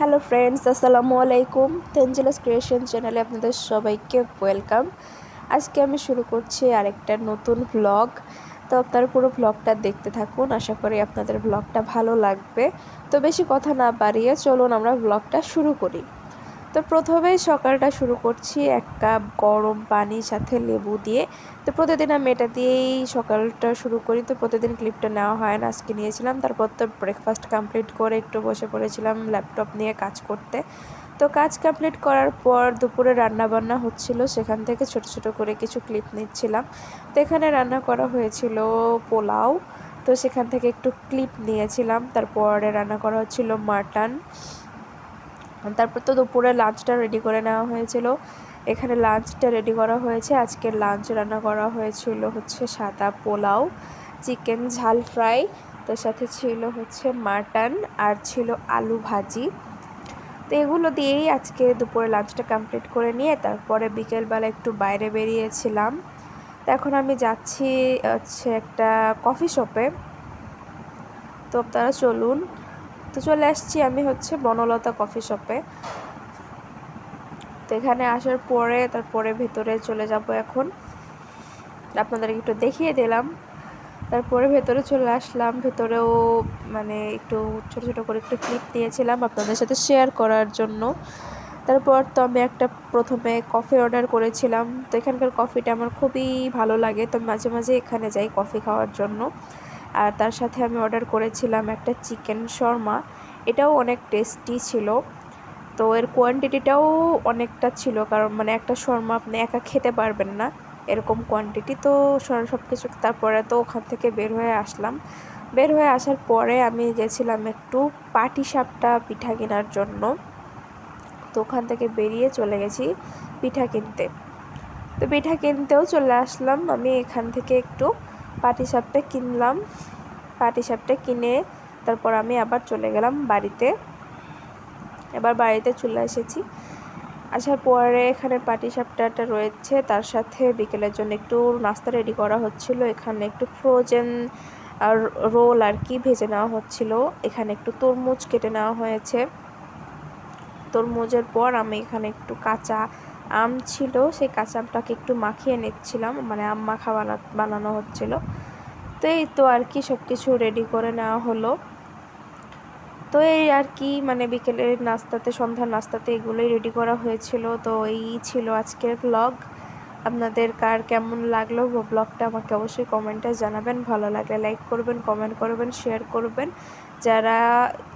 Hello friends, আসসালামু আলাইকুম। তেঞ্জিলাস creation চ্যানেলে আপনাদের সবাইকে ওয়েলকাম। আজকে আমি শুরু করছি আরেকটা নতুন ভ্লগ। তো আপনারা পুরো ভ্লগটা দেখতে থাকুন, আশা করি আপনাদের ভ্লগটা ভালো লাগবে। তো বেশি কথা না বাড়িয়ে চলুন আমরা ভ্লগটা শুরু করি। তো প্রথমেই সকালটা শুরু করছি এক কাপ গরম পানির সাথে লেবু দিয়ে। তো প্রতিদিন আমি এটা দিয়েই সকালটা শুরু করি। তো প্রতিদিন ক্লিপটা নেওয়া হয় না, আজকে নিয়েছিলাম। তারপর তো ব্রেকফাস্ট কমপ্লিট করে একটু বসে পড়েছিলাম ল্যাপটপ নিয়ে কাজ করতে। তো কাজ কমপ্লিট করার পর দুপুরে রান্না বান্না হচ্ছিল, সেখান থেকে ছোট ছোট করে কিছু ক্লিপ নিচ্ছিলাম। তো এখানে রান্না করা হয়েছিল পোলাও, তো সেখান থেকে একটু ক্লিপ নিয়েছিলাম। তারপরে রান্না করা হচ্ছিল মাটন। তারপর তো দুপুরে লাঞ্চটা রেডি করে নেওয়া হয়েছিল। এখানে লাঞ্চটা রেডি করা হয়েছে। আজকের লাঞ্চ রান্না করা হয়েছিল হচ্ছে সাদা পোলাও, চিকেন ঝাল ফ্রাই, তার সাথে ছিল হচ্ছে মাটন, আর ছিল আলু ভাজি। তো এগুলো দিয়েই আজকে দুপুরে লাঞ্চটা কমপ্লিট করে নিয়ে তারপরে বিকেলবেলা একটু বাইরে বেরিয়েছিলাম। তো এখন আমি যাচ্ছি হচ্ছে একটা কফি শপে। তো আপনারা চলুন। তো চলে আসছি আমি হচ্ছে বনলতা কফি শপে। তো এখানে আসার পরে তারপরে ভেতরে চলে যাব। এখন আপনাদেরকে একটু দেখিয়ে দিলাম। তারপরে ভেতরে চলে আসলাম। ভেতরেও মানে একটু ছোট ছোট করে একটু ক্লিপ দিয়েছিলাম আপনাদের সাথে শেয়ার করার জন্য। তারপর তো আমি প্রথমে কফি অর্ডার করেছিলাম। তো এখানকার কফিটা আমার খুবই ভালো লাগে, তো মাঝে মাঝে এখানে যাই কফি খাওয়ার জন্য। আর তার সাথে আমি অর্ডার করেছিলাম একটা চিকেন শর্মা, এটাও অনেক টেস্টি ছিল। তো এর কোয়ান্টিটিটাও অনেকটা ছিল, কারণ মানে একটা শর্মা আপনি একা খেতে পারবেন না, এরকম কোয়ান্টিটি। তো সব কিছু তারপরে তো ওখান থেকে বের হয়ে আসলাম। বের হয়ে আসার পরে আমি গেছিলাম একটু পাটিসাপটা পিঠা কেনার জন্য। তো ওখান থেকে বেরিয়ে চলে গেছি পিঠা কিনতে। তো পিঠা কিনতেও চলে আসলাম আমি। এখান থেকে একটু পাটিসাপটা কিনলাম। পাটিসাপটা কিনে তারপর আমি আবার চলে গেলাম বাড়িতে। এবার বাড়িতে চলে এসেছি। আসার পরে এখানে পাটিসাপটাটা রয়েছে, তার সাথে বিকেলের জন্য একটু নাস্তা রেডি করা হচ্ছিল। এখানে একটু ফ্রোজেন আর রোল আর কি ভেজে নেওয়া হচ্ছিল। এখানে একটু তরমুজ কেটে নেওয়া হয়েছে। তরমুজের পর আমি এখানে একটু কাঁচা আম ছিল, সেই কাঁচা আমটাকে একটু মাখিয়ে নিচ্ছিলাম, মানে আম মাখা বানানো হচ্ছিল। তো এই তো আর কি সব কিছু রেডি করে নেওয়া হলো। তো এই আর কি মানে বিকেলের নাস্তাতে, সন্ধ্যার নাস্তাতে এগুলোই রেডি করা হয়েছিল। তো এই ছিল আজকের ব্লগ। আপনাদের কার কেমন লাগলো ব্লগটা আমাকে অবশ্যই কমেন্টে জানাবেন। ভালো লাগলে লাইক করবেন, কমেন্ট করবেন, শেয়ার করবেন। যারা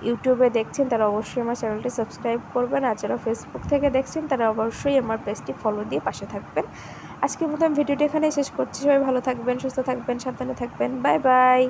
ইউটিউবে দেখছেন তারা অবশ্যই আমার চ্যানেলটি সাবস্ক্রাইব করবেন, আর যারা ফেসবুক থেকে দেখছেন তারা অবশ্যই আমার পেজটি ফলো দিয়ে পাশে থাকবেন। আজকের মতো আমি ভিডিওটি এখানে শেষ করছি। সবাই ভালো থাকবেন, সুস্থ থাকবেন, সাবধানে থাকবেন। Bye bye.